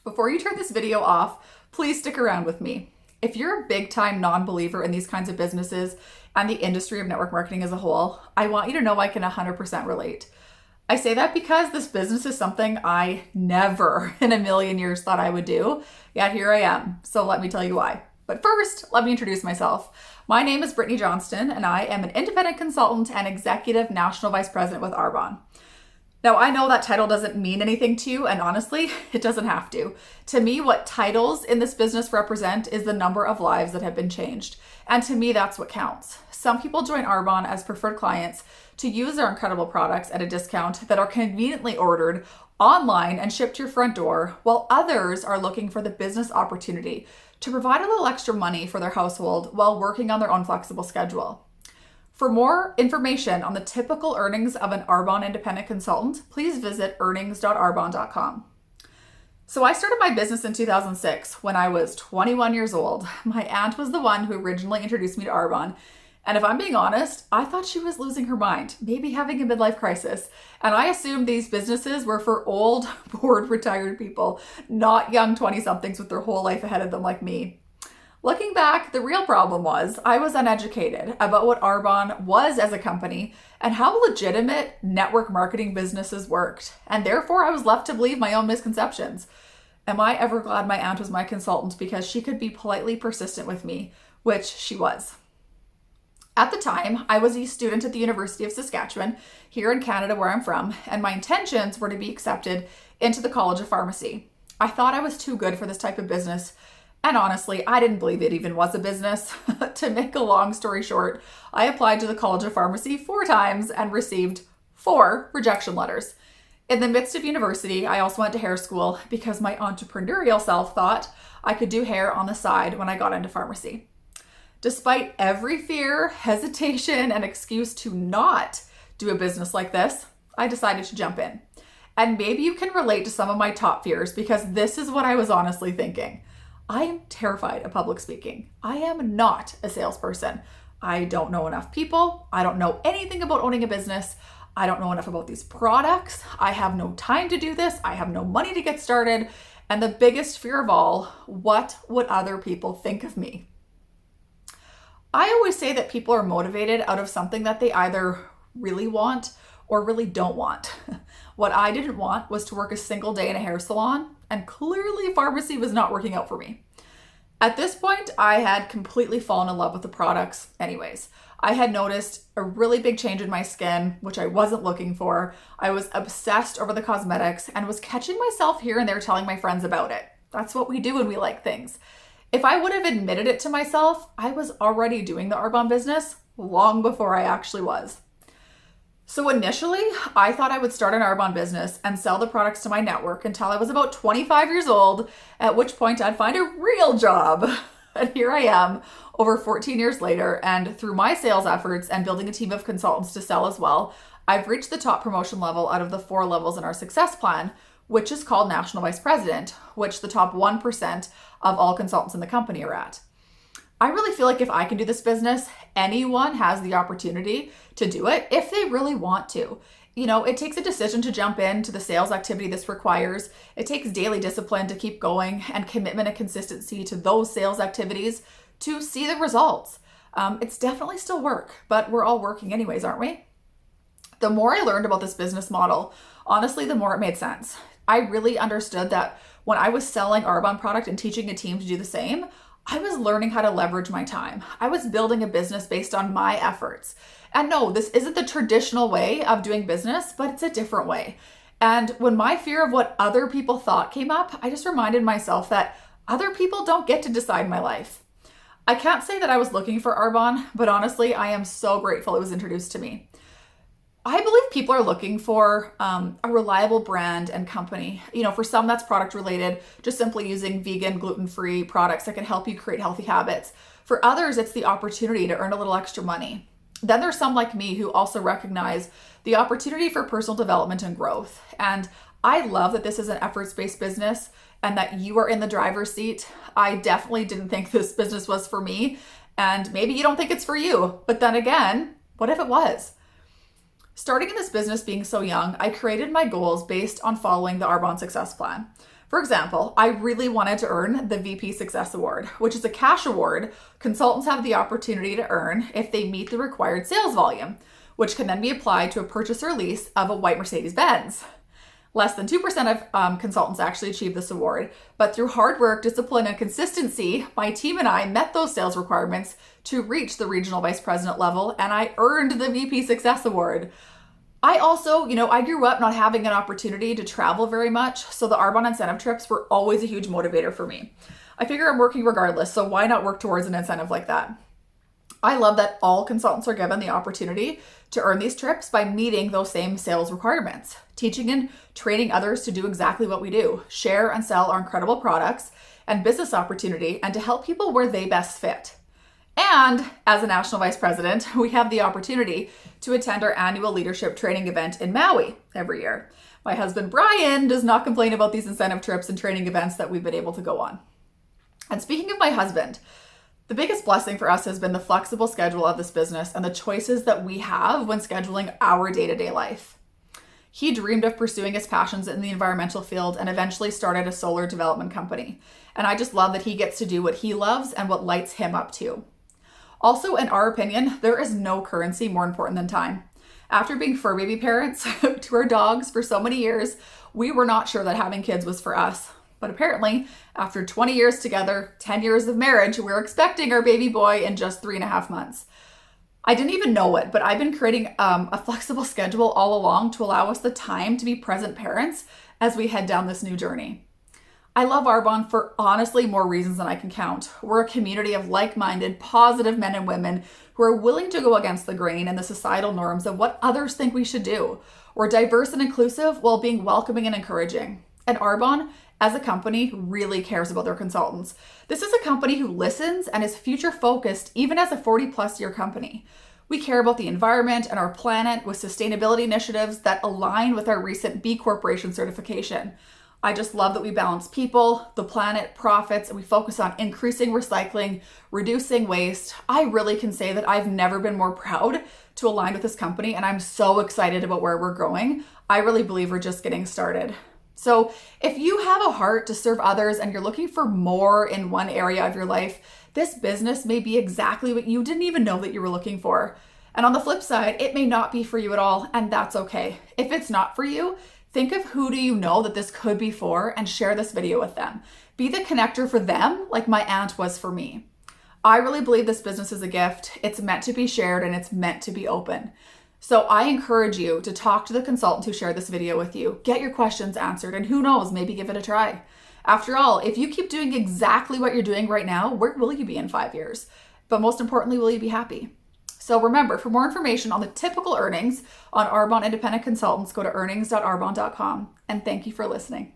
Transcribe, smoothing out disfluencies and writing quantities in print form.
Before you turn this video off, please stick around with me. If you're a big time non-believer in these kinds of businesses and the industry of network marketing as a whole, I want you to know I can 100% relate. I say that because this business is something I never in a million years thought I would do, yet here I am. So let me tell you why. But first, let me introduce myself. My name is Brittany Johnston, and I am an independent consultant and executive national vice president with Arbonne. Now, I know that title doesn't mean anything to you, and honestly, it doesn't have to. To me, what titles in this business represent is the number of lives that have been changed. And to me, that's what counts. Some people join Arbonne as preferred clients to use our incredible products at a discount that are conveniently ordered online and shipped to your front door, while others are looking for the business opportunity to provide a little extra money for their household while working on their own flexible schedule. For more information on the typical earnings of an Arbonne independent consultant, please visit earnings.arbonne.com. So I started my business in 2006 when I was 21 years old. My aunt was the one who originally introduced me to Arbonne. And if I'm being honest, I thought she was losing her mind, maybe having a midlife crisis. And I assumed these businesses were for old, bored, retired people, not young 20-somethings with their whole life ahead of them like me. Looking back, the real problem was I was uneducated about what Arbonne was as a company and how legitimate network marketing businesses worked. And therefore, I was left to believe my own misconceptions. Am I ever glad my aunt was my consultant because she could be politely persistent with me, which she was. At the time, I was a student at the University of Saskatchewan, here in Canada where I'm from, and my intentions were to be accepted into the College of Pharmacy. I thought I was too good for this type of business. And honestly, I didn't believe it even was a business. To make a long story short, I applied to the College of Pharmacy 4 times and received 4 rejection letters. In the midst of university, I also went to hair school because my entrepreneurial self thought I could do hair on the side when I got into pharmacy. Despite every fear, hesitation, and excuse to not do a business like this, I decided to jump in. And maybe you can relate to some of my top fears because this is what I was honestly thinking. I am terrified of public speaking. I am not a salesperson. I don't know enough people. I don't know anything about owning a business. I don't know enough about these products. I have no time to do this. I have no money to get started. And the biggest fear of all, what would other people think of me? I always say that people are motivated out of something that they either really want or really don't want. What I didn't want was to work a single day in a hair salon, and clearly pharmacy was not working out for me. At this point, I had completely fallen in love with the products anyways. I had noticed a really big change in my skin, which I wasn't looking for. I was obsessed over the cosmetics and was catching myself here and there telling my friends about it. That's what we do when we like things. If I would have admitted it to myself, I was already doing the Arbonne business long before I actually was. So initially, I thought I would start an Arbonne business and sell the products to my network until I was about 25 years old, at which point I'd find a real job. And here I am, over 14 years later, and through my sales efforts and building a team of consultants to sell as well, I've reached the top promotion level out of the 4 levels in our success plan, which is called National Vice President, which the top 1% of all consultants in the company are at. I really feel like if I can do this business, anyone has the opportunity to do it if they really want to. You know, it takes a decision to jump into the sales activity this requires. It takes daily discipline to keep going and commitment and consistency to those sales activities to see the results. It's definitely still work, but we're all working anyways, aren't we? The more I learned about this business model, honestly, the more it made sense. I really understood that when I was selling Arbonne product and teaching a team to do the same, I was learning how to leverage my time. I was building a business based on my efforts. And no, this isn't the traditional way of doing business, but it's a different way. And when my fear of what other people thought came up, I just reminded myself that other people don't get to decide my life. I can't say that I was looking for Arbonne, but honestly, I am so grateful it was introduced to me. I believe people are looking for a reliable brand and company. You know, for some that's product related, just simply using vegan, gluten-free products that can help you create healthy habits. For others, it's the opportunity to earn a little extra money. Then there's some like me who also recognize the opportunity for personal development and growth. And I love that this is an efforts-based business and that you are in the driver's seat. I definitely didn't think this business was for me. And maybe you don't think it's for you. But then again, what if it was? Starting in this business being so young, I created my goals based on following the Arbonne Success Plan. For example, I really wanted to earn the VP Success Award, which is a cash award consultants have the opportunity to earn if they meet the required sales volume, which can then be applied to a purchase or lease of a white Mercedes-Benz. Less than 2% of consultants actually achieve this award, but through hard work, discipline, and consistency, my team and I met those sales requirements to reach the regional vice president level, and I earned the VP Success Award. I also, I grew up not having an opportunity to travel very much, so the Arbonne incentive trips were always a huge motivator for me. I figure I'm working regardless, so why not work towards an incentive like that? I love that all consultants are given the opportunity to earn these trips by meeting those same sales requirements, teaching and training others to do exactly what we do, share and sell our incredible products and business opportunity, and to help people where they best fit. And as a national vice president, we have the opportunity to attend our annual leadership training event in Maui every year. My husband, Brian, does not complain about these incentive trips and training events that we've been able to go on. And speaking of my husband, the biggest blessing for us has been the flexible schedule of this business and the choices that we have when scheduling our day-to-day life. He dreamed of pursuing his passions in the environmental field and eventually started a solar development company. And I just love that he gets to do what he loves and what lights him up too. Also, in our opinion, there is no currency more important than time. After being fur baby parents to our dogs for so many years, we were not sure that having kids was for us. But apparently, after 20 years together, 10 years of marriage, we're expecting our baby boy in just 3.5 months. I didn't even know it, but I've been creating a flexible schedule all along to allow us the time to be present parents as we head down this new journey. I love Arbonne for honestly more reasons than I can count. We're a community of like-minded, positive men and women who are willing to go against the grain and the societal norms of what others think we should do. We're diverse and inclusive while being welcoming and encouraging. And Arbonne, as a company, really cares about their consultants. This is a company who listens and is future-focused even as a 40-plus year company. We care about the environment and our planet with sustainability initiatives that align with our recent B Corporation certification. I just love that we balance people, the planet, profits, and we focus on increasing recycling, reducing waste. I really can say that I've never been more proud to align with this company, and I'm so excited about where we're going. I really believe we're just getting started. So if you have a heart to serve others and you're looking for more in one area of your life, this business may be exactly what you didn't even know that you were looking for. And on the flip side, it may not be for you at all, and that's okay. If it's not for you, think of who do you know that this could be for and share this video with them. Be the connector for them like my aunt was for me. I really believe this business is a gift. It's meant to be shared and it's meant to be open. So I encourage you to talk to the consultant who shared this video with you. Get your questions answered and who knows, maybe give it a try. After all, if you keep doing exactly what you're doing right now, where will you be in 5 years? But most importantly, will you be happy? So remember, for more information on the typical earnings on Arbonne Independent Consultants, go to earnings.arbonne.com. And thank you for listening.